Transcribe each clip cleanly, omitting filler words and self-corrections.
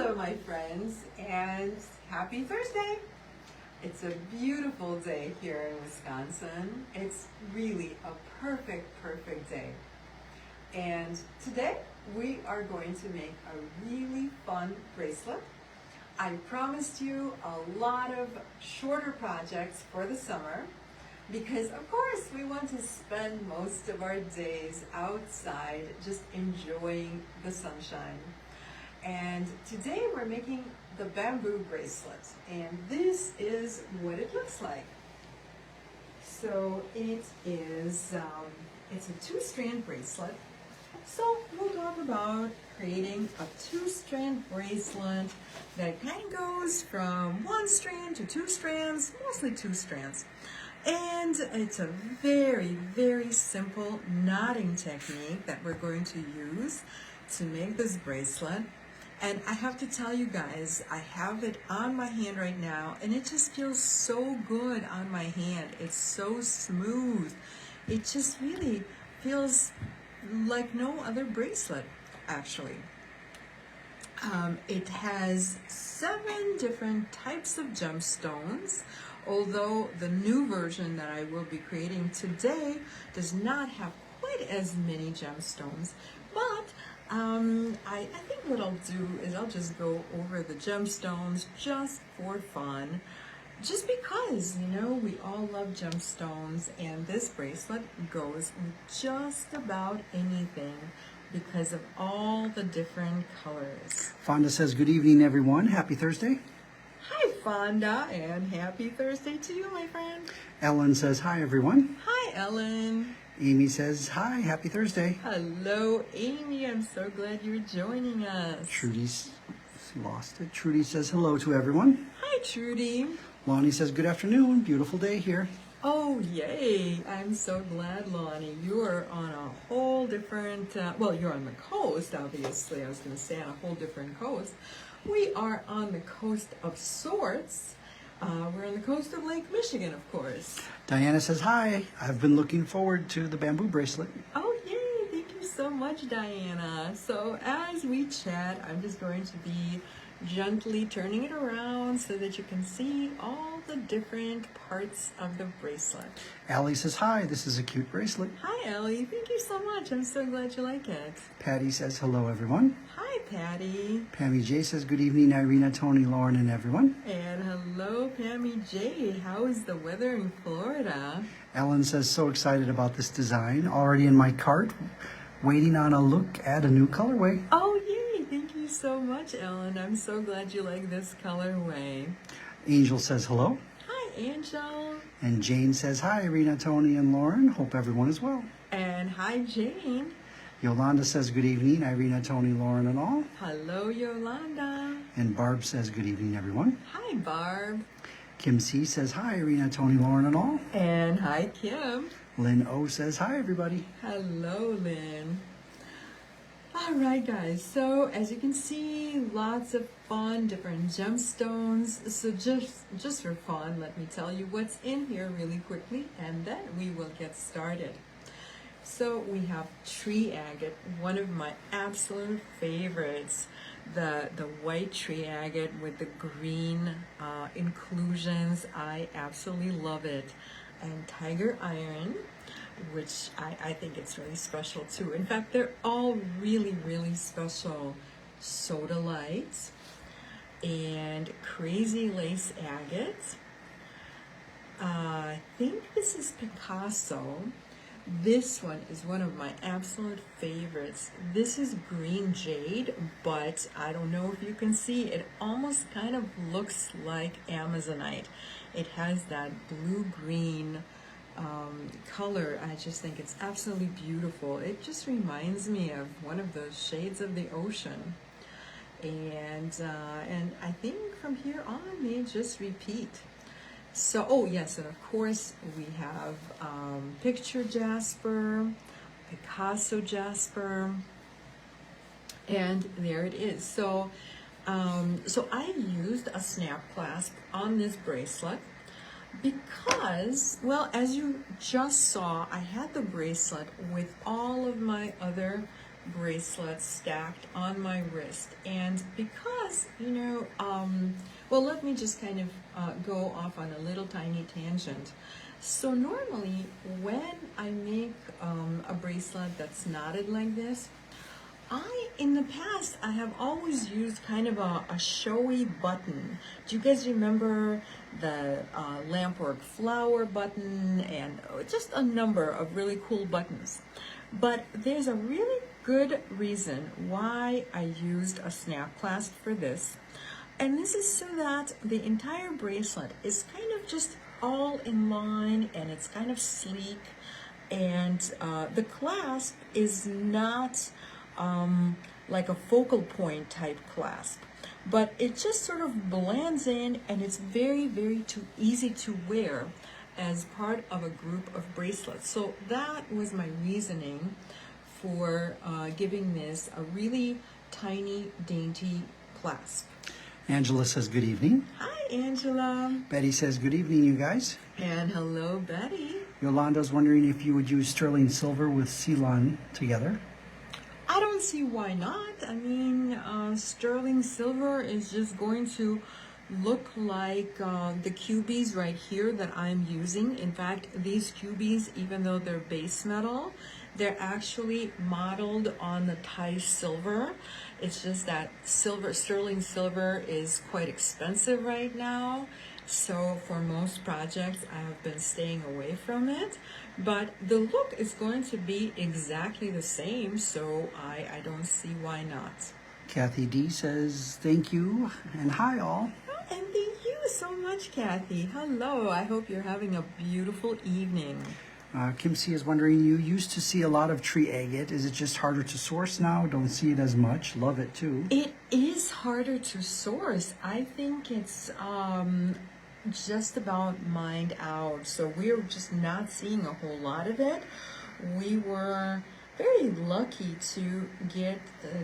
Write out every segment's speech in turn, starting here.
Hello, my friends, and happy Thursday. It's a beautiful day here in Wisconsin. It's really a perfect day. And today we are going to make a really fun bracelet. I promised you a lot of shorter projects for the summer because, of course, we want to spend most of our days outside just enjoying the sunshine. And today we're making the bamboo bracelet, and this is what it looks like. So it is, it's a 2-strand bracelet. So we'll talk about creating a 2-strand bracelet that kind of goes from 1 strand to 2 strands, mostly 2 strands. And it's a very simple knotting technique that we're going to use to make this bracelet. And I have to tell you guys, I have it on my hand right now, and it just feels so good on my hand. It's so smooth. It just really feels like no other bracelet, actually. It has 7 different types of gemstones, although the new version that I will be creating today does not have quite as many gemstones, but I think what I'll do is I'll just go over the gemstones just for fun, just because, you know, we all love gemstones, and this bracelet goes with just about anything because of all the different colors. Fonda says, good evening, everyone. Happy Thursday. Hi, Fonda, and happy Thursday to you, my friend. Ellen says, hi, everyone. Hi, Ellen. Amy says, hi, happy Thursday. Hello, Amy. I'm so glad you're joining us. Trudy's lost it. Trudy says, hello to everyone. Hi, Trudy. Lonnie says, good afternoon. Beautiful day here. Oh, yay. I'm so glad, Lonnie. You are on a whole different, well, you're on the coast, obviously. I was going to say on a whole different coast. We are on the coast of sorts. We're on the coast of Lake Michigan, of course. Diana says, hi. I've been looking forward to the bamboo bracelet. Oh, yay. Thank you so much, Diana. So as we chat, I'm just going to be gently turning it around so that you can see all the different parts of the bracelet. Allie says, hi. This is a cute bracelet. Hi, Ellie. Thank you so much. I'm so glad you like it. Patty says, hello, everyone. Hi, Patty. Pammy J says, good evening, Irina, Tony, Lauren, and everyone. And hello, Pammy J. How is the weather in Florida? Ellen says, so excited about this design. Already in my cart, waiting on a look at a new colorway. Oh, yay. Thank you so much, Ellen. I'm so glad you like this colorway. Angel says, hello. Hi, Angel. And Jane says, hi, Irina, Tony, and Lauren. Hope everyone is well. And hi, Jane. Yolanda says, good evening, Irina, Tony, Lauren, and all. Hello, Yolanda. And Barb says, good evening, everyone. Hi, Barb. Kim C says, hi, Irina, Tony, Lauren, and all. And hi, Kim. Lynn O says, hi, everybody. Hello, Lynn. All right, guys. So as you can see, lots of fun, different gemstones. So just for fun, let me tell you what's in here really quickly, and then we will get started. So we have tree agate, one of my absolute favorites. The white tree agate with the green inclusions. I absolutely love it. And tiger iron, which I think it's really special too. In fact, they're all really special. Sodalite and crazy lace agate. I think this is Picasso. This one is one of my absolute favorites. This is green jade, but I don't know if you can see, it almost kind of looks like Amazonite. It has that blue-green color. I just think it's absolutely beautiful. It just reminds me of one of those shades of the ocean. And I think from here on, they just repeat. So, oh yes, and of course we have picture jasper, Picasso jasper, and there it is. So, so I used a snap clasp on this bracelet because, well, as you just saw, I had the bracelet with all of my other bracelets stacked on my wrist. And because, well, let me just kind of go off on a little tiny tangent. So normally when I make a bracelet that's knotted like this, in the past, I have always used kind of a showy button. Do you guys remember the lampwork flower button and just a number of really cool buttons? But there's a really good reason why I used a snap clasp for this. And this is so that the entire bracelet is kind of just all in line and it's kind of sleek. And the clasp is not like a focal point type clasp, but it just sort of blends in and it's very, very easy to wear as part of a group of bracelets. So that was my reasoning for giving this a really tiny, dainty clasp. Angela says good evening. Hi, Angela. Betty says good evening, you guys. And hello, Betty. Yolanda's wondering if you would use sterling silver with Ceylon together. I don't see why not. I mean, sterling silver is just going to look like the cubies right here that I'm using. In fact, these cubies, even though they're base metal, they're actually modeled on the Thai silver. It's just that sterling silver is quite expensive right now. So for most projects, I have been staying away from it. But the look is going to be exactly the same, so I don't see why not. Kathy D says thank you and hi all. Oh, and thank you so much, Kathy. Hello, I hope you're having a beautiful evening. Kim C is wondering, you used to see a lot of tree agate. Is it just harder to source now? Don't see it as much. Love it too. It is harder to source. I think it's just about mined out. So we're just not seeing a whole lot of it. We were very lucky to get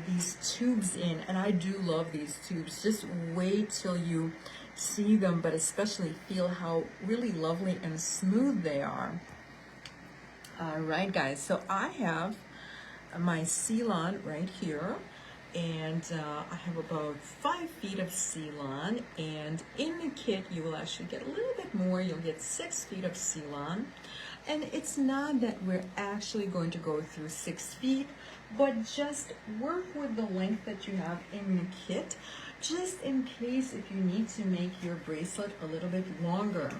these tubes in, and I do love these tubes. Just wait till you see them, but especially feel how really lovely and smooth they are. All right, guys, so I have my Ceylon right here, and I have about 5 feet of Ceylon, and in the kit you will actually get a little bit more. You'll get 6 feet of Ceylon, and it's not that we're actually going to go through 6 feet, but just work with the length that you have in the kit, just in case if you need to make your bracelet a little bit longer.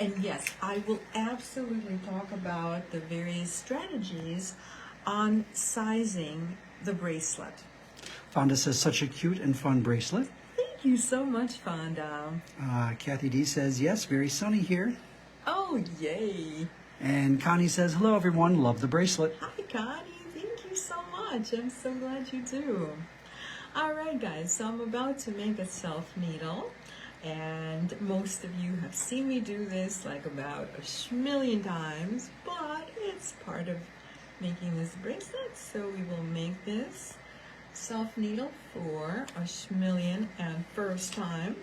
And yes, I will absolutely talk about the various strategies on sizing the bracelet. Fonda says such a cute and fun bracelet. Thank you so much, Fonda. Kathy D says yes, very sunny here. Oh, yay. And Connie says hello everyone, love the bracelet. Hi, Connie. Thank you so much. I'm so glad you do. All right, guys, so I'm about to make a self needle. And most of you have seen me do this like about a schmillion times, but it's part of making this bracelet. So we will make this self needle for a schmillion and first time.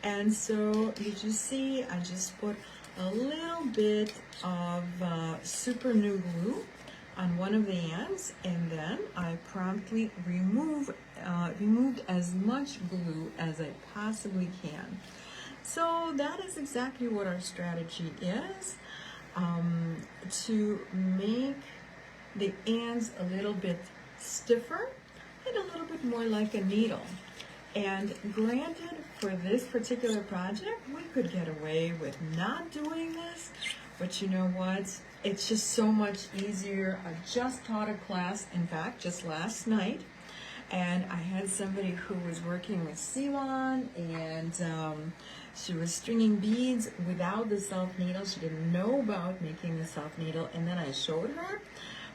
And so you just see, I just put a little bit of super new glue on one of the ends, and then I promptly removed as much glue as I possibly can. So that is exactly what our strategy is, to make the ends a little bit stiffer and a little bit more like a needle. And granted, for this particular project, we could get away with not doing this, but you know what? It's just so much easier. I just taught a class, in fact, just last night, and I had somebody who was working with Ceylon, and she was stringing beads without the self needle. She didn't know about making the self needle, and then I showed her,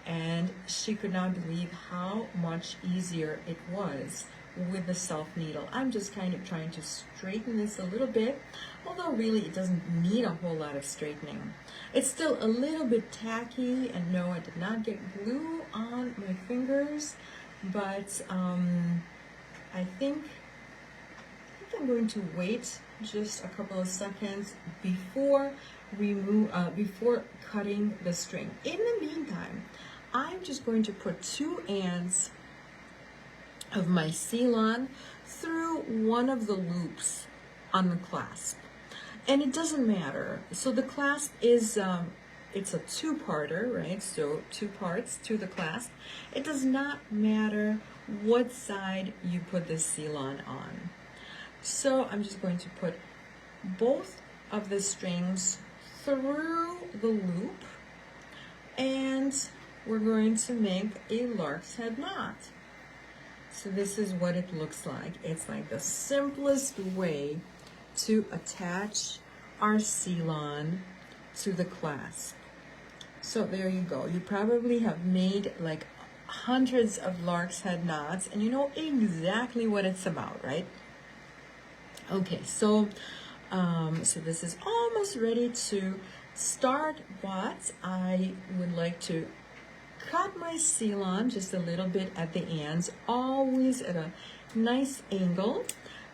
and she could not believe how much easier it was with the self needle. I'm just kind of trying to straighten this a little bit, although really it doesn't need a whole lot of straightening. It's still a little bit tacky, and no, I did not get glue on my fingers, but I think I'm going to wait just a couple of seconds before cutting the string. In the meantime, I'm just going to put 2 ends of my seal-on through one of the loops on the clasp. And it doesn't matter. So the clasp is, it's a 2-parter, right? So 2 parts to the clasp. It does not matter what side you put the seal-on on. So I'm just going to put both of the strings through the loop, and we're going to make a lark's head knot. So this is what it looks like. It's like the simplest way to attach our seal-on to the clasp. So there you go. You probably have made like hundreds of lark's head knots, and you know exactly what it's about, right? Okay, so this is almost ready to start, but I would like to cut my seal-on just a little bit at the ends, always at a nice angle,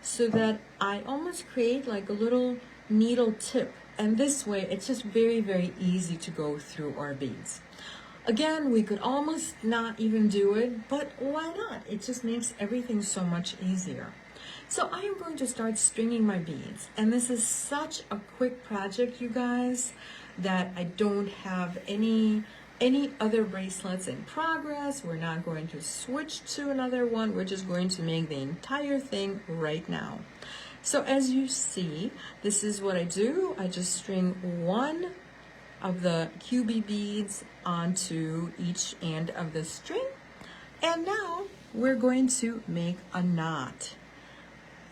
so that I almost create like a little needle tip. And this way, it's just very, very easy to go through our beads. Again, we could almost not even do it, but why not? It just makes everything so much easier. So I am going to start stringing my beads. And this is such a quick project, you guys, that I don't have any other bracelets in progress. We're not going to switch to another one. We're just going to make the entire thing right now. So as you see, this is what I do. I just string one of the QB beads onto each end of the string. And now we're going to make a knot.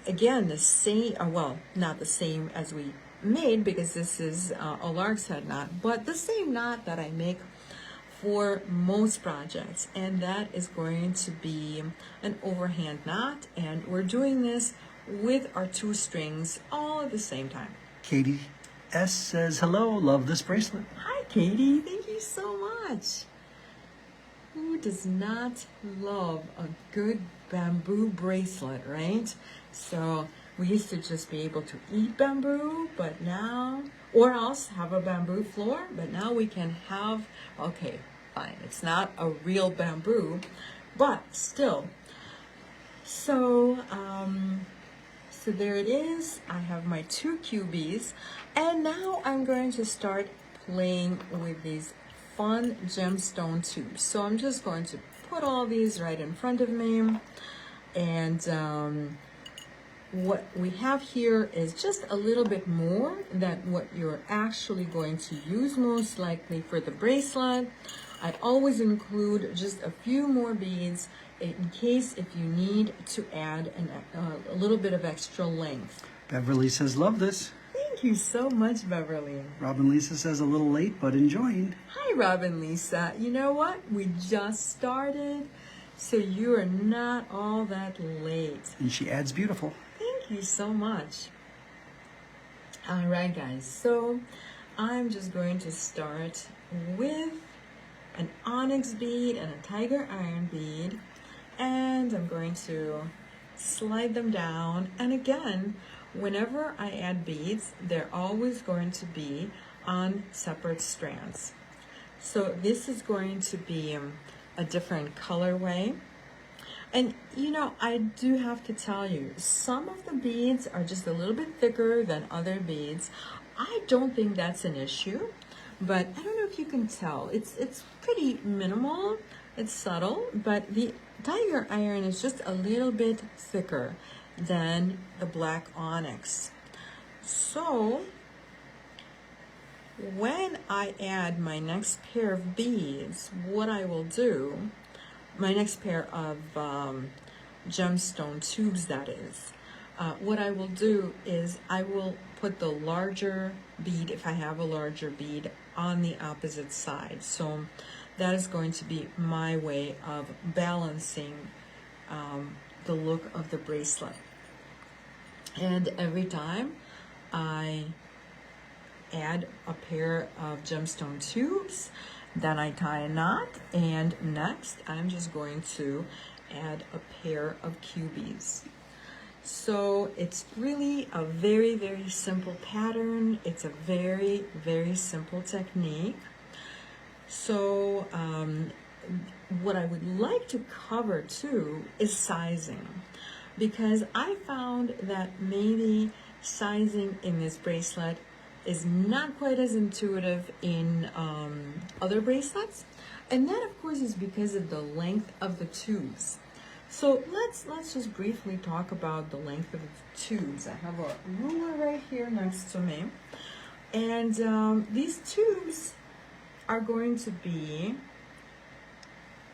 Again, the same, well, not the same as we made, because this is a lark's head knot, but the same knot that I make for most projects, and that is going to be an overhand knot, and we're doing this with our 2 strings all at the same time. Katie S says, hello, love this bracelet. Hi, Katie. Thank you so much. Who does not love a good bamboo bracelet, right? So we used to just be able to eat bamboo, but now, or else have a bamboo floor, but now we can have, okay, fine, it's not a real bamboo, but still. So, so there it is. I have my 2 QBs, and now I'm going to start playing with these fun gemstone tubes. So I'm just going to put all these right in front of me, and what we have here is just a little bit more than what you're actually going to use most likely for the bracelet. I always include just a few more beads in case if you need to add a little bit of extra length. Beverly says, love this. Thank you so much, Beverly. Robin Lisa says, a little late, but enjoying. Hi, Robin Lisa. You know what? We just started, so you are not all that late. And she adds beautiful. Thank you so much. All right, guys. So I'm just going to start with an onyx bead and a tiger iron bead, and I'm going to slide them down. And again, whenever I add beads, they're always going to be on separate strands. So this is going to be a different colorway. And you know, I do have to tell you, some of the beads are just a little bit thicker than other beads. I don't think that's an issue, but I don't know if you can tell. It's pretty minimal, it's subtle, but the tiger iron is just a little bit thicker than the black onyx. So when I add my next pair of beads, what I will do, my next pair of gemstone tubes, that is, what I will do is I will put the larger bead, if I have a larger bead, on the opposite side. So that is going to be my way of balancing the look of the bracelet. And every time I add a pair of gemstone tubes, then I tie a knot, and next I'm just going to add a pair of QBs. So it's really a very, very simple pattern. It's a very, very simple technique. So what I would like to cover too is sizing, because I found that maybe sizing in this bracelet is not quite as intuitive in other bracelets, and that of course is because of the length of the tubes. So let's just briefly talk about the length of the tubes. I have a ruler right here next to me, and these tubes are going to be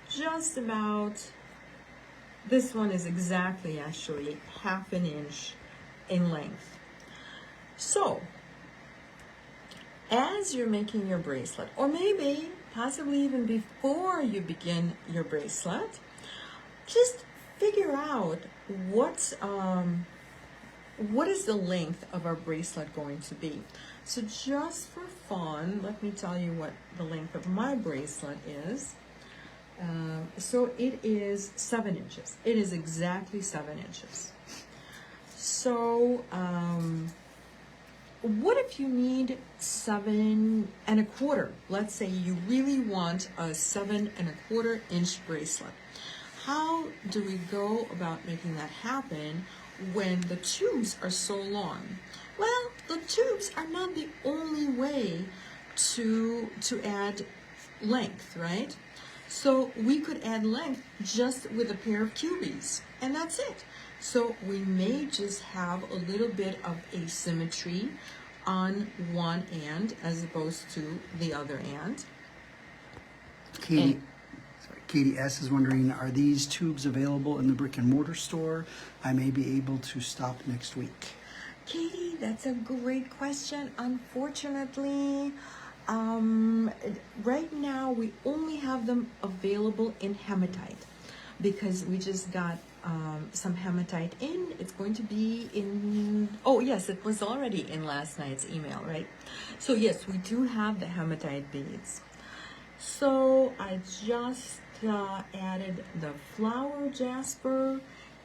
just about, this one is exactly actually ½ inch in length. So as you're making your bracelet, or maybe possibly even before you begin your bracelet, just figure out what is the length of our bracelet going to be. So just for fun, let me tell you what the length of my bracelet is. So it is 7 inches. It is exactly 7 inches. So what if you need 7 1/4? Let's say you really want a 7 1/4 inch bracelet. How do we go about making that happen when the tubes are so long? Well, the tubes are not the only way to add length, right? So we could add length just with a pair of cubies, and that's it. So we may just have a little bit of asymmetry on one end as opposed to the other end. Katie S. is wondering, are these tubes available in the brick and mortar store? I may be able to stop next week. Katie, that's a great question. Unfortunately, right now we only have them available in hematite because we just got some hematite in. It's going to be in, oh yes, it was already in last night's email, right? So yes, we do have the hematite beads. So I just added the flower jasper,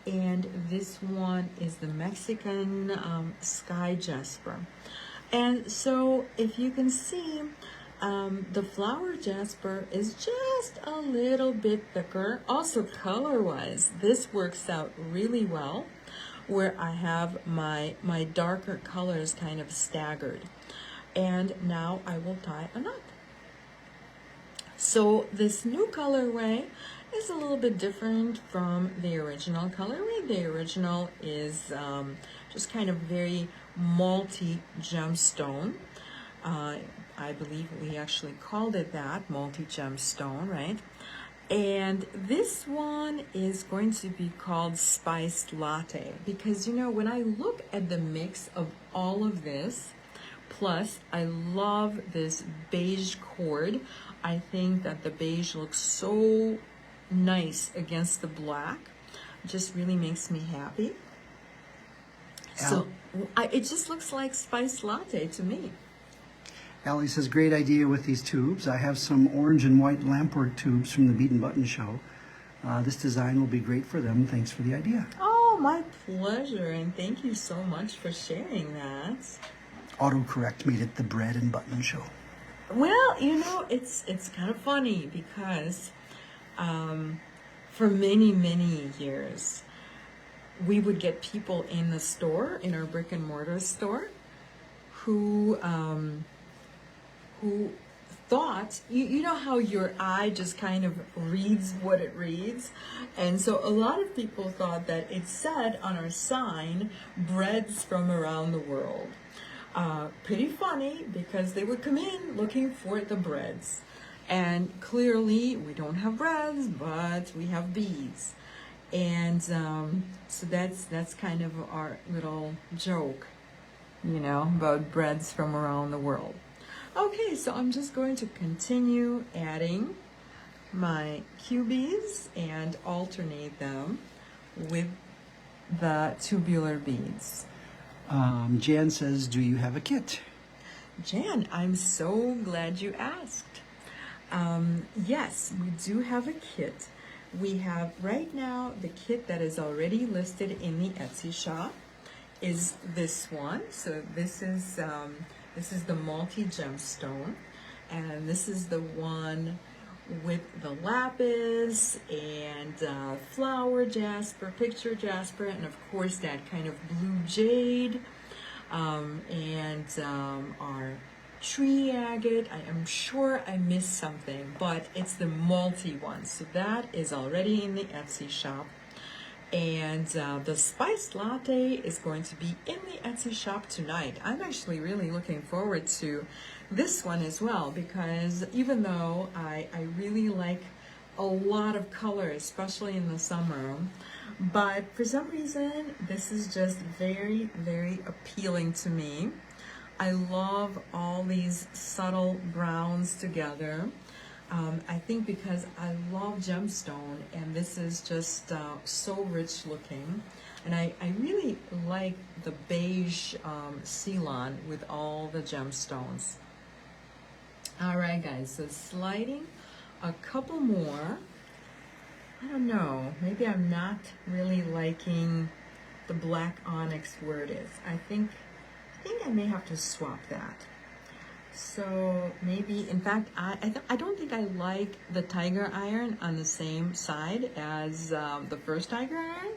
and this one is the Mexican sky jasper. And so if you can see, the flower jasper is just a little bit thicker. Also color-wise, this works out really well, where I have my darker colors kind of staggered. And now I will tie a knot. So this new colorway is a little bit different from the original colorway. The original is just kind of very multi-gemstone. I believe we actually called it that, multi-gemstone, right? And this one is going to be called Spiced Latte, because you know, when I look at the mix of all of this, plus I love this beige cord. I think that the beige looks so nice against the black. It just really makes me happy. So it just looks like spiced latte to me. Allie says, great idea with these tubes. I have some orange and white lampwork tubes from the Bead and Button show. This design will be great for them. Thanks for the idea. Oh, my pleasure, and thank you so much for sharing that. Autocorrect made it the Bread and Button show. Well, you know, it's kind of funny because for many, many years, we would get people in the store, in our brick and mortar store, who thought, you know how your eye just kind of reads what it reads? And so a lot of people thought that it said on our sign, breads from around the world. Pretty funny, because they would come in looking for the breads. And clearly we don't have breads, but we have beads. And so that's kind of our little joke, you know, about breads from around the world. Okay, so I'm just going to continue adding my cubies and alternate them with the tubular beads. Jan says, do you have a kit? Jan, I'm so glad you asked. Yes, we do have a kit. We have right now the kit that is already listed in the Etsy shop is this one. So this is the multi-gemstone, and this is the one with the lapis and flower jasper, picture jasper, and of course that kind of blue jade, and our tree agate. I am sure I missed something, but it's the multi one, so that is already in the Etsy shop. And the spiced latte is going to be in the Etsy shop tonight. I'm actually really looking forward to this one as well, because even though I really like a lot of color, especially in the summer, but for some reason this is just very, very appealing to me. I love all these subtle browns together. I think because I love gemstone, and this is just so rich looking, and I really like the beige Ceylon with all the gemstones. All right, guys, so sliding a couple more. I don't know, maybe I'm not really liking the black onyx where it is. I think I may have to swap that. So maybe, in fact, I don't think I like the tiger iron on the same side as the first tiger iron.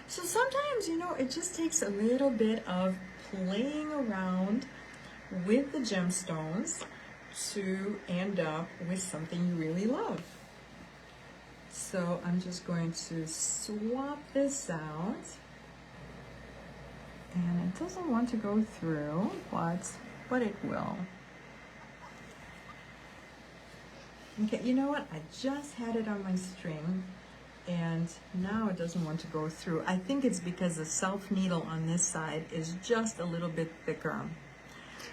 So sometimes, you know, it just takes a little bit of playing around with the gemstones to end up with something you really love. So I'm just going to swap this out. And it doesn't want to go through, but it will. Okay, you know what? I just had it on my string, and now it doesn't want to go through. I think it's because the self needle on this side is just a little bit thicker.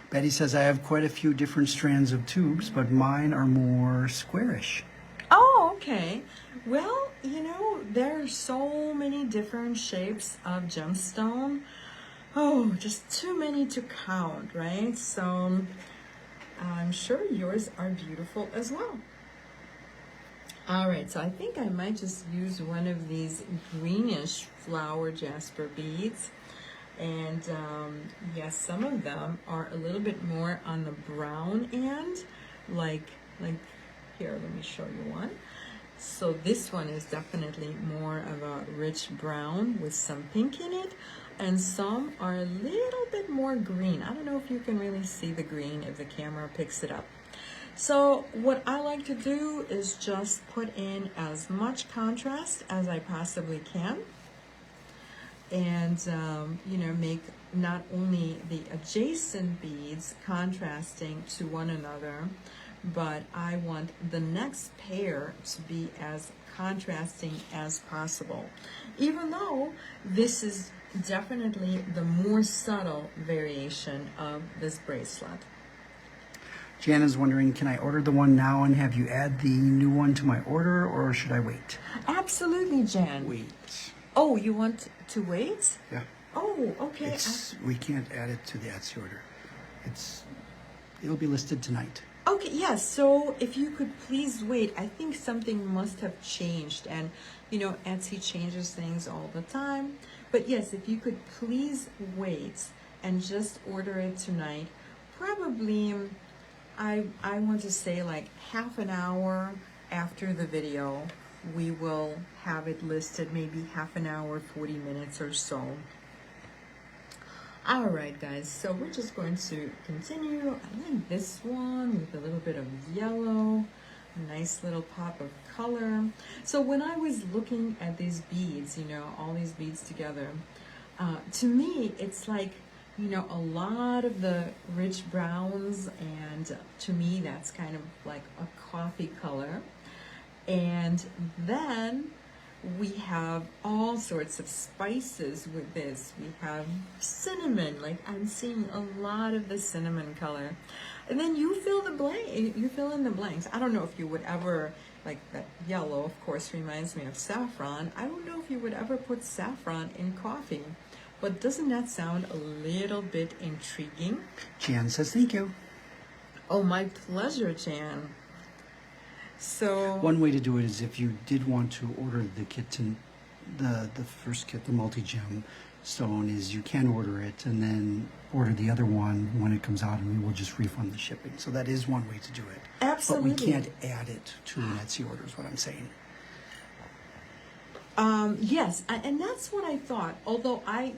Betty says, I have quite a few different strands of tubes, but mine are more squarish. Oh, okay. Well, you know, there are so many different shapes of gemstone. Oh, just too many to count, right? So I'm sure yours are beautiful as well. All right, so I think I might just use one of these greenish flower jasper beads. And yes, some of them are a little bit more on the brown end, like here, let me show you one. So this one is definitely more of a rich brown with some pink in it, and some are a little bit more green. I don't know if you can really see the green if the camera picks it up. So what I like to do is just put in as much contrast as I possibly can, and you know, make not only the adjacent beads contrasting to one another, but I want the next pair to be as contrasting as possible, even though this is definitely the more subtle variation of this bracelet. Jana's wondering, can I order the one now and have you add the new one to my order, or should I wait? Absolutely, Jan. Wait. Oh, you want to wait? Yeah. Oh, okay. We can't add it to the Etsy order. It'll be listed tonight. Okay, yes, so if you could please wait. I think something must have changed, and you know, Etsy changes things all the time. But yes, if you could please wait and just order it tonight, probably I want to say like half an hour after the video, we will have it listed, maybe half an hour, 40 minutes or so. All right, guys, so we're just going to continue. I like this one with a little bit of yellow, a nice little pop of color. So when I was looking at these beads, you know, all these beads together, to me, it's like, you know, a lot of the rich browns, and to me, that's kind of like a coffee color. And then we have all sorts of spices with this. We have cinnamon, like I'm seeing a lot of the cinnamon color. And then you fill in the blanks. I don't know if you would ever, like that yellow, of course, reminds me of saffron. I don't know if you would ever put saffron in coffee, but doesn't that sound a little bit intriguing? Jan says thank you. Oh, my pleasure, Jan. So one way to do it is if you did want to order the kit, the first kit, the multi-gem, stone is you can order it and then order the other one when it comes out, and we will just refund the shipping. So that is one way to do it. Absolutely. But we can't add it to an Etsy order is what I'm saying. Yes, and that's what I thought. Although I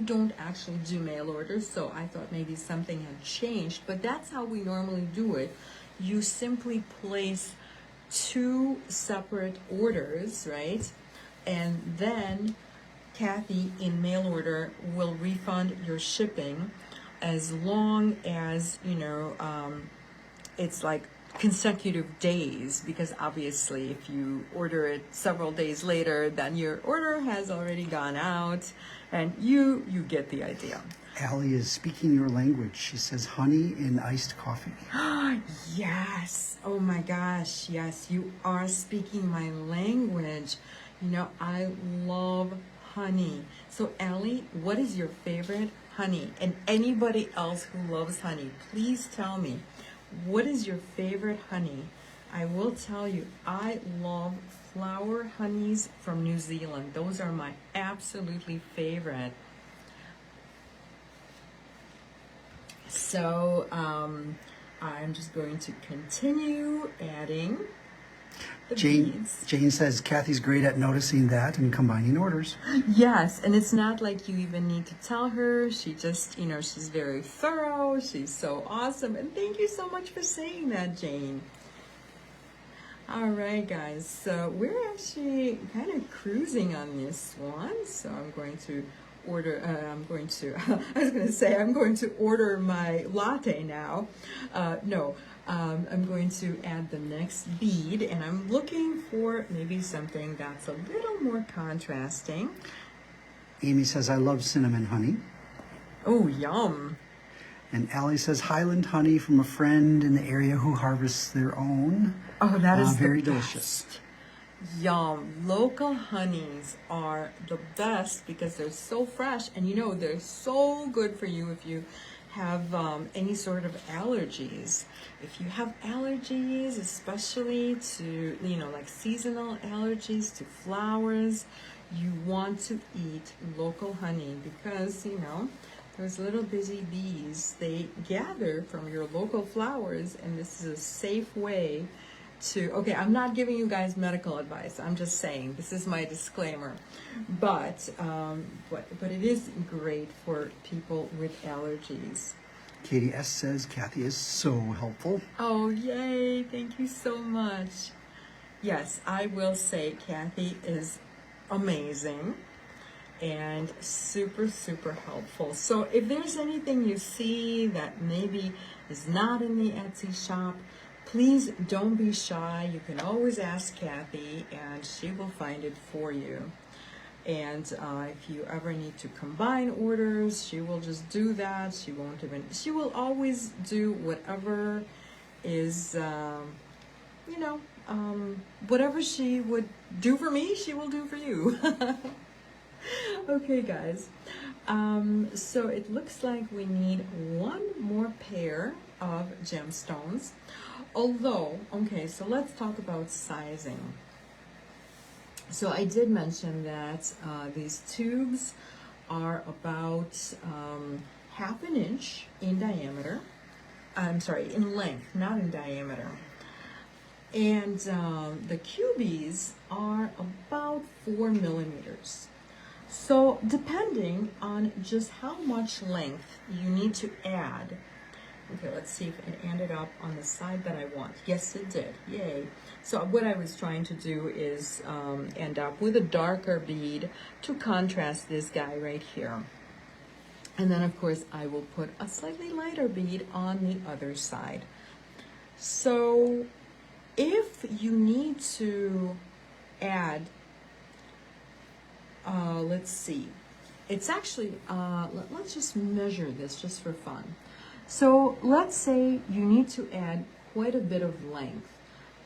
don't actually do mail orders, so I thought maybe something had changed. But that's how we normally do it. You simply place 2 separate orders, right? And then Kathy in mail order will refund your shipping as long as, it's like consecutive days, because obviously if you order it several days later, then your order has already gone out, and you get the idea. Allie is speaking your language. She says honey in iced coffee. Yes. Oh my gosh. Yes, you are speaking my language. I love honey. So Allie, what is your favorite honey? And anybody else who loves honey, please tell me, what is your favorite honey? I will tell you, I love flower honeys from New Zealand. Those are my absolutely favorite. So I'm just going to continue adding the beads. Jane says Kathy's great at noticing that and combining orders. Yes, and it's not like you even need to tell her. She just, she's very thorough. She's so awesome. And thank you so much for saying that, Jane. All right, guys. So we're actually kind of cruising on this one. So I'm going to order, I'm going to order my latte now. I'm going to add the next bead, and I'm looking for maybe something that's a little more contrasting. Amy says, I love cinnamon honey. Oh, yum. And Allie says, Highland honey from a friend in the area who harvests their own. Oh, that is very the delicious. best. Yum. Local honeys are the best because they're so fresh, and they're so good for you if you have any sort of allergies. If you have allergies, especially to, like seasonal allergies to flowers, you want to eat local honey because, those little busy bees, they gather from your local flowers, and this is a safe way to, okay, I'm not giving you guys medical advice. I'm just saying, this is my disclaimer. But it is great for people with allergies. Katie S. says, Kathy is so helpful. Oh, yay. Thank you so much. Yes, I will say Kathy is amazing and super, super helpful. So if there's anything you see that maybe is not in the Etsy shop, please don't be shy. You can always ask Kathy, and she will find it for you. And if you ever need to combine orders, she will just do that. She will always do whatever is, whatever she would do for me, she will do for you. Okay, guys. So it looks like we need one more pair of gemstones. Although, okay, so let's talk about sizing. So I did mention that these tubes are about half an inch in diameter. I'm sorry, in length, not in diameter. And the cubies are about 4 millimeters. So depending on just how much length you need to add. Okay, let's see if it ended up on the side that I want. Yes, it did. Yay. So what I was trying to do is end up with a darker bead to contrast this guy right here. And then, of course, I will put a slightly lighter bead on the other side. So if you need to add, let's see, it's actually, let's just measure this just for fun. So let's say you need to add quite a bit of length,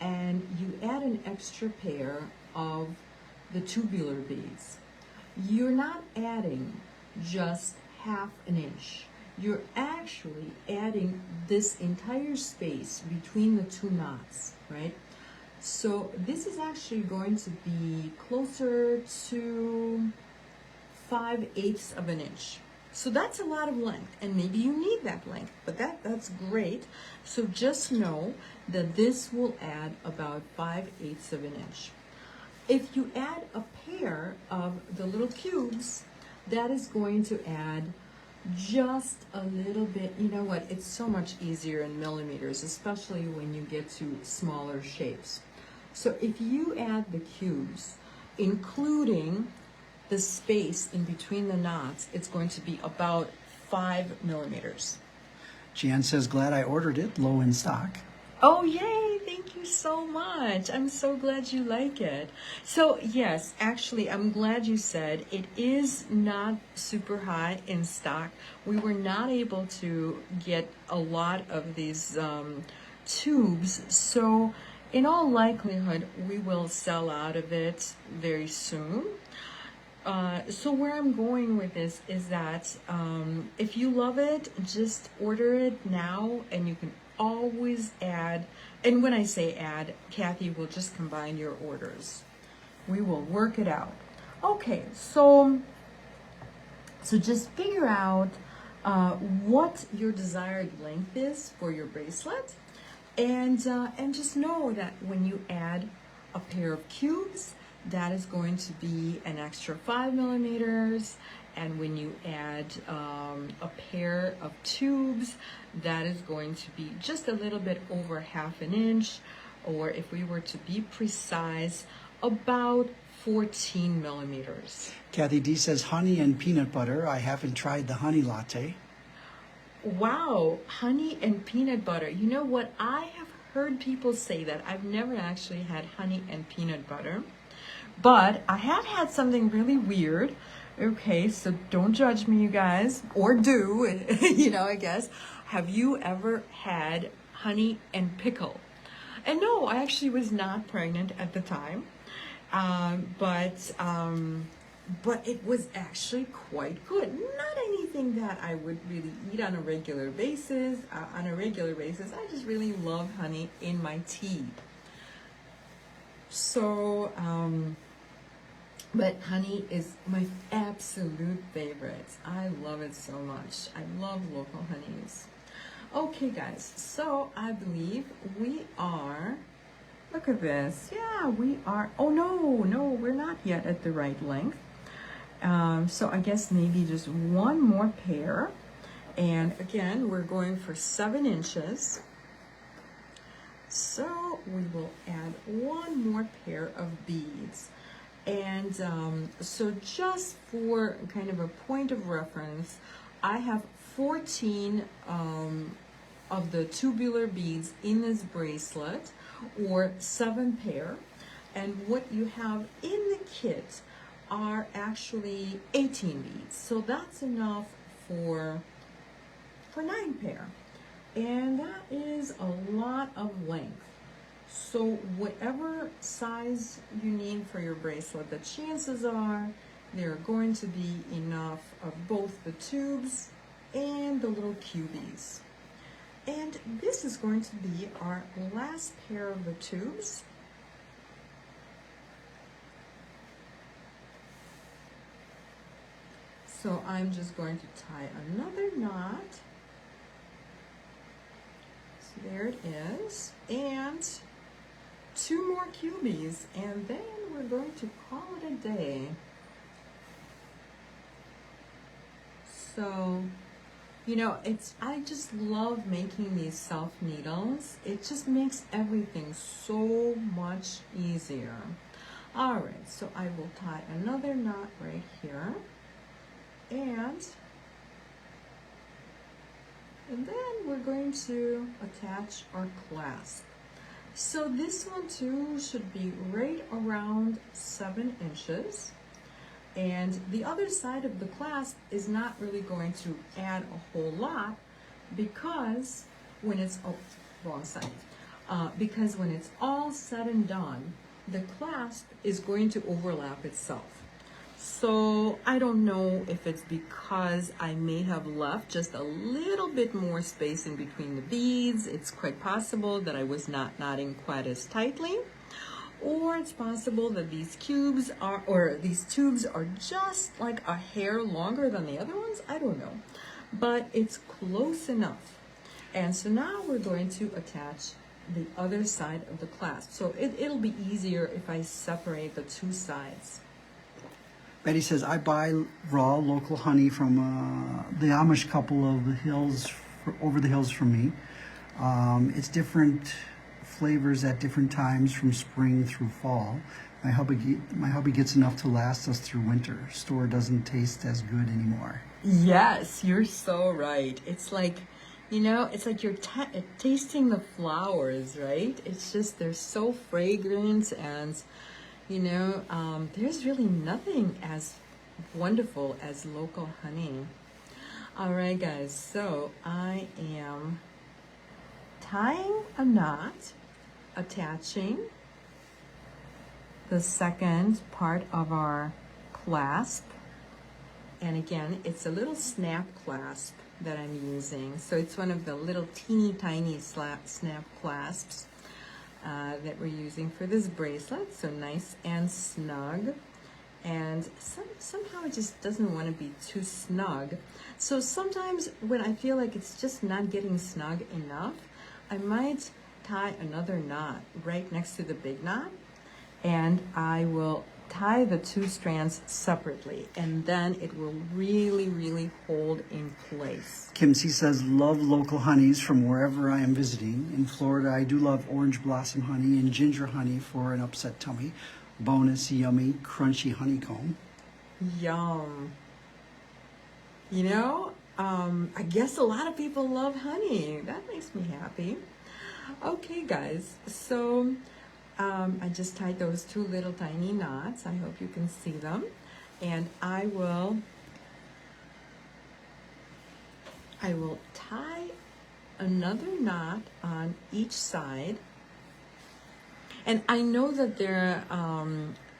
and you add an extra pair of the tubular beads. You're not adding just half an inch. You're actually adding this entire space between the two knots, right? So this is actually going to be closer to 5/8 of an inch. So that's a lot of length, and maybe you need that length, but that's great. So just know that this will add about 5/8 of an inch. If you add a pair of the little cubes, that is going to add just a little bit. You know what? It's so much easier in millimeters, especially when you get to smaller shapes. So if you add the cubes, including the space in between the knots, it's going to be about 5 millimeters. Jan says, glad I ordered it, low in stock. Oh, yay! Thank you so much. I'm so glad you like it. So, yes, actually, I'm glad you said it is not super high in stock. We were not able to get a lot of these tubes, so in all likelihood, we will sell out of it very soon. So where I'm going with this is that if you love it, just order it now, and you can always add. And when I say add, Kathy will just combine your orders. We will work it out. Okay, so just figure out what your desired length is for your bracelet, and just know that when you add a pair of cubes, that is going to be an extra 5 millimeters, and when you add a pair of tubes, that is going to be just a little bit over 1/2 inch, or if we were to be precise, about 14 millimeters. Kathy D says, honey and peanut butter. I haven't tried the honey latte. Wow, honey and peanut butter. You know what? I have heard people say that. I've never actually had honey and peanut butter, but I have had something really weird. Okay, so don't judge me, you guys, or do, you know, I guess. Have you ever had honey and pickle? And no, I actually was not pregnant at the time, but it was actually quite good. Not anything that I would really eat on a regular basis. I just really love honey in my tea. So, but honey is my absolute favorite. I love it so much. I love local honeys. Okay, guys, so I believe we are, look at this. Yeah, we are, oh no, we're not yet at the right length. So I guess maybe just one more pair. And again, we're going for 7 inches. So we will add one more pair of beads. And so just for kind of a point of reference, I have 14 of the tubular beads in this bracelet, or 7 pair. And what you have in the kit are actually 18 beads. So that's enough for 9 pair. And that is a lot of length. So whatever size you need for your bracelet, the chances are there are going to be enough of both the tubes and the little cubies. And this is going to be our last pair of the tubes. So I'm just going to tie another knot. So there it is. And 2 more cubies, and then we're going to call it a day. So, you know, I just love making these self needles. It just makes everything so much easier. All right, so I will tie another knot right here, and then we're going to attach our clasp. So this one too should be right around 7 inches. And the other side of the clasp is not really going to add a whole lot, because when it's, oh, wrong side. Because when it's all said and done, the clasp is going to overlap itself. So I don't know if it's because I may have left just a little bit more space in between the beads. It's quite possible that I was not knotting quite as tightly, or it's possible that these tubes are just like a hair longer than the other ones. I don't know, but it's close enough. And so now we're going to attach the other side of the clasp. So it'll be easier if I separate the two sides. Betty says, I buy raw local honey from the Amish couple of the hills, over the hills from me. It's different flavors at different times from spring through fall. My hubby gets enough to last us through winter. Store doesn't taste as good anymore. Yes, you're so right. It's like, you know, it's like you're tasting the flowers, right? It's just, they're so fragrant, and, you know, there's really nothing as wonderful as local honey. All right, guys, so I am tying a knot, attaching the second part of our clasp. And again, it's a little snap clasp that I'm using. So it's one of the little teeny tiny snap clasps that we're using for this bracelet. So nice and snug. And somehow it just doesn't want to be too snug. So sometimes when I feel like it's just not getting snug enough, I might tie another knot right next to the big knot, and I will tie the two strands separately, and then it will really, really hold in place. Kim C says, love local honeys from wherever I am visiting. In Florida, I do love orange blossom honey and ginger honey for an upset tummy. Bonus, yummy, crunchy honeycomb. Yum. You know, I guess a lot of people love honey. That makes me happy. Okay, guys, so I just tied those two little tiny knots. I hope you can see them. And I will tie another knot on each side. And I know that they're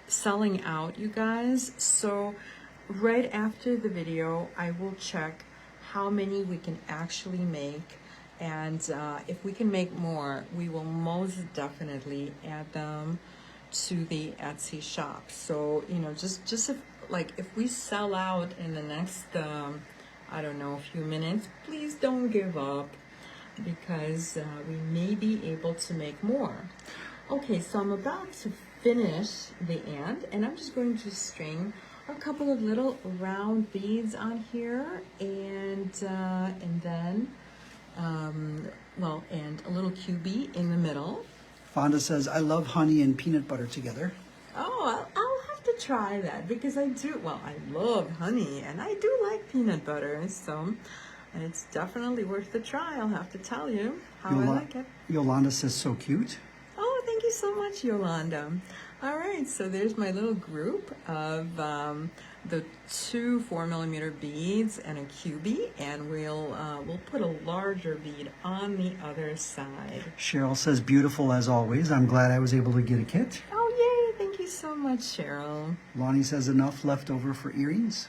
selling out, you guys. So right after the video, I will check how many we can actually make. And if we can make more, we will most definitely add them to the Etsy shop. So, you know, just if we sell out in the next, I don't know, a few minutes, please don't give up, because we may be able to make more. Okay, so I'm about to finish the and I'm just going to string a couple of little round beads on here, and then and a little QB in the middle. Fonda says, I love honey and peanut butter together. Oh, I'll have to try that, because I love honey and I do like peanut butter, so it's definitely worth the try. I'll have to tell you how I like it. Yolanda says, so cute. Oh, thank you so much, Yolanda. All right, so there's my little group of the two 4mm beads and a QB, and we'll put a larger bead on the other side. Cheryl says, beautiful as always. I'm glad I was able to get a kit. Oh, yay, thank you so much, Cheryl. Lonnie says, enough left over for earrings?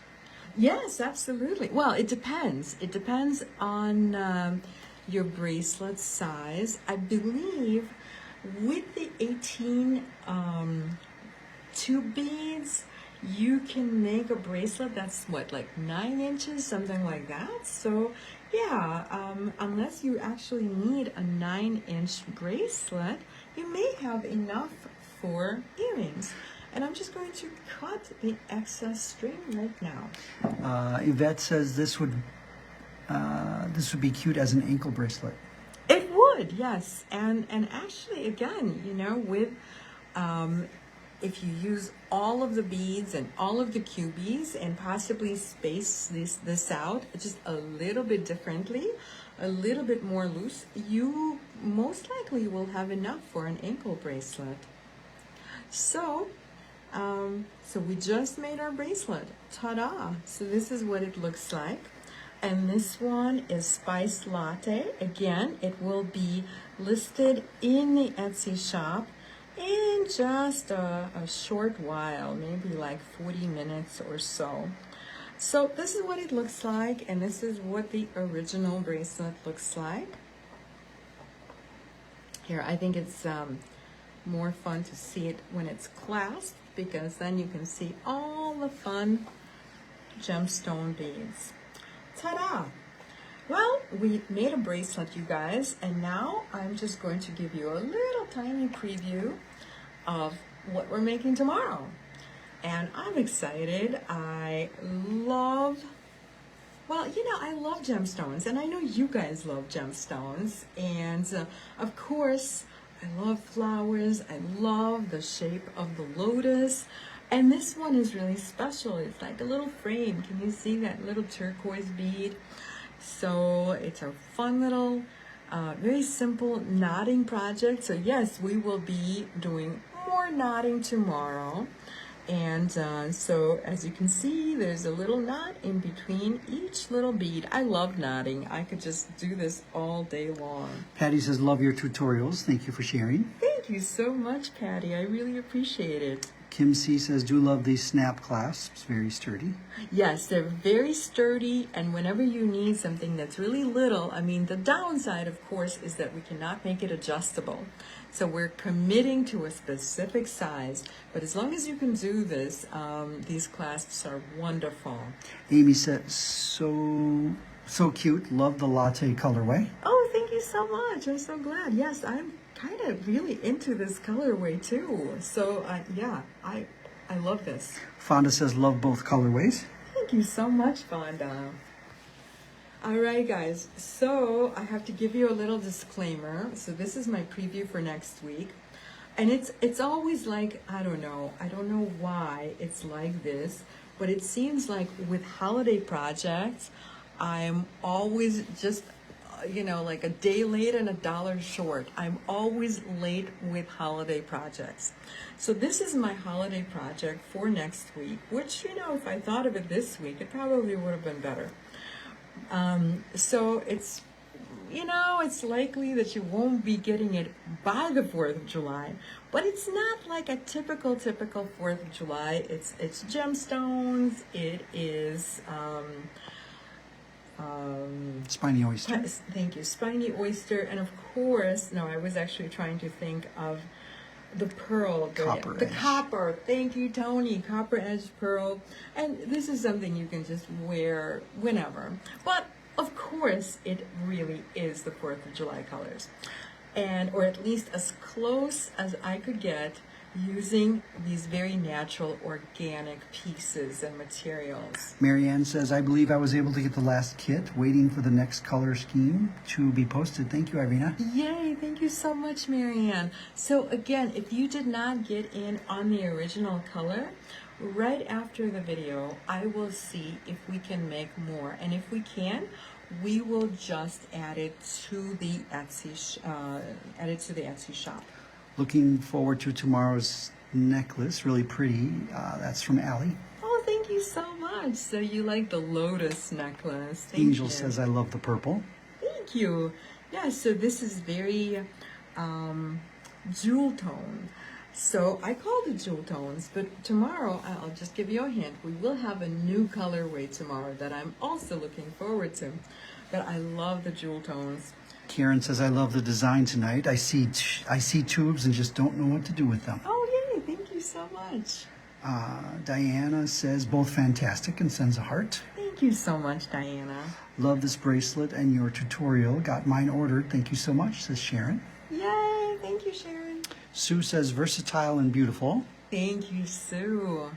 Yes, absolutely. Well, it depends. It depends on your bracelet size. I believe with the 18 tube beads, you can make a bracelet that's like 9 inches, something like that. So yeah, unless you actually need a 9-inch bracelet, you may have enough for earrings. And I'm just going to cut the excess string right now. Yvette says this would be cute as an ankle bracelet. It would, yes. And actually, again, you know, with if you use all of the beads and all of the QBs and possibly space this out just a little bit differently, a little bit more loose, you most likely will have enough for an ankle bracelet. So we just made our bracelet. Ta-da! So this is what it looks like. And this one is Spiced Latte. Again, it will be listed in the Etsy shop in just a short while, maybe like 40 minutes or so. So this is what it looks like, and this is what the original bracelet looks like. Here, I think it's more fun to see it when it's clasped, because then you can see all the fun gemstone beads. Ta-da! Well, we made a bracelet, you guys, and now I'm just going to give you a little tiny preview of what we're making tomorrow. And I'm excited. I love gemstones, and I know you guys love gemstones. And of course, I love flowers. I love the shape of the lotus. And this one is really special. It's like a little frame. Can you see that little turquoise bead? So it's a fun little, very simple knotting project. So yes, we will be doing more knotting tomorrow. And so as you can see, there's a little knot in between each little bead. I love knotting. I could just do this all day long. Patty says, love your tutorials. Thank you for sharing. Thank you so much, Patty. I really appreciate it. Kim C says, do love these snap clasps. Very sturdy. Yes, they're very sturdy, and whenever you need something that's really little, I mean, the downside, of course, is that we cannot make it adjustable. So we're committing to a specific size, but as long as you can do this, these clasps are wonderful. Amy said, so cute. Love the latte colorway. Oh, thank you so much. I'm so glad. Yes, I'm kind of really into this colorway too. So yeah, I love this. Fonda says, love both colorways. Thank you so much, Fonda. All right, guys, so I have to give you a little disclaimer. So this is my preview for next week. And it's always like, I don't know why it's like this, but it seems like with holiday projects, I'm always just, like a day late and $1 short. I'm always late with holiday projects. So this is my holiday project for next week, which, if I thought of it this week, it probably would have been better. So it's, it's likely that you won't be getting it by the 4th of July, but it's not like a typical 4th of July. It's gemstones. It is, Spiny oyster. Thank you. Spiny oyster. And of course, no, I was actually trying to think of the pearl. The copper. Thank you, Tony. Copper edge pearl. And this is something you can just wear whenever. But of course, it really is the 4th of July colors. Or at least as close as I could get using these very natural organic pieces and materials. Marianne says, I believe I was able to get the last kit, waiting for the next color scheme to be posted. Thank you, Irina. Yay, thank you so much, Marianne. So again, if you did not get in on the original color, right after the video, I will see if we can make more. And if we can, we will just add it to the Etsy shop. Looking forward to tomorrow's necklace. Really pretty. That's from Allie. Oh, thank you so much. So you like the lotus necklace. Thank Angel you. says, I love the purple. Thank you. Yeah, so this is very jewel tone. So I called it jewel tones, but tomorrow, I'll just give you a hint, we will have a new colorway tomorrow that I'm also looking forward to. But I love the jewel tones. Karen says, I love the design tonight. I see tubes and just don't know what to do with them. Oh, yay. Thank you so much. Diana says, both fantastic, and sends a heart. Thank you so much, Diana. Love this bracelet and your tutorial. Got mine ordered. Thank you so much, says Sharon. Yay. Thank you, Sharon. Sue says, versatile and beautiful. Thank you, Sue.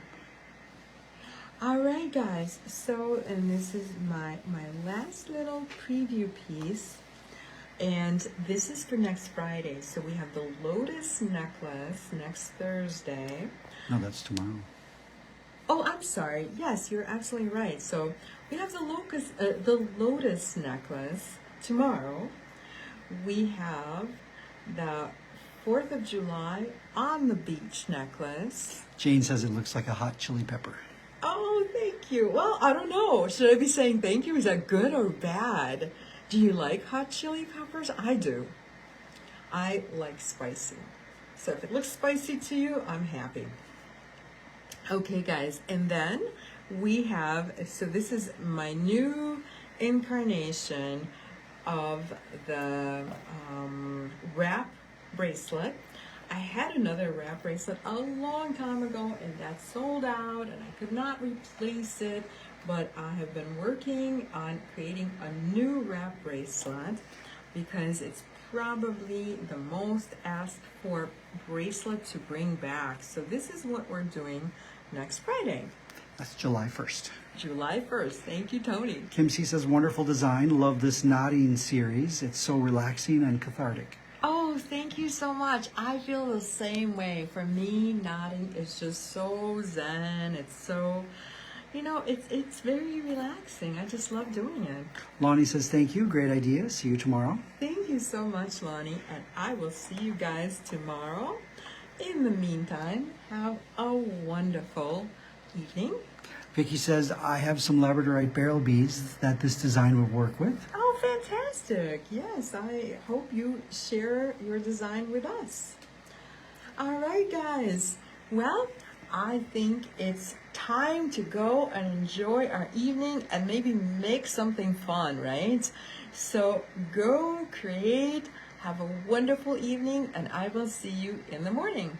All right, guys. So, and this is my last little preview piece. And this is for next Friday. So we have the lotus necklace next Thursday. No, that's tomorrow. Oh, I'm sorry. Yes, you're absolutely right. So we have the lotus necklace tomorrow. We have the 4th of July on the beach necklace. Jane says it looks like a hot chili pepper. Oh, thank you. Well, I don't know. Should I be saying thank you? Is that good or bad? Do you like hot chili peppers? I do. I like spicy. So if it looks spicy to you, I'm happy. Okay, guys. And then we have, so this is my new incarnation of the wrap bracelet. I had another wrap bracelet a long time ago and that sold out and I could not replace it, but I have been working on creating a new wrap bracelet because it's probably the most asked for bracelet to bring back. So this is what we're doing next Friday. That's July 1st. July 1st. Thank you, Tony. Kim C says, wonderful design. Love this knotting series. It's so relaxing and cathartic. Oh, thank you so much. I feel the same way. For me, knotting is just so zen. It's so, it's very relaxing. I just love doing it. Lonnie says, thank you. Great idea. See you tomorrow. Thank you so much, Lonnie. And I will see you guys tomorrow. In the meantime, have a wonderful evening. Vicky says, I have some labradorite barrel beads that this design would work with. Oh, fantastic. Yes, I hope you share your design with us. All right, guys. Well, I think it's time to go and enjoy our evening and maybe make something fun, right? So go create, have a wonderful evening, and I will see you in the morning.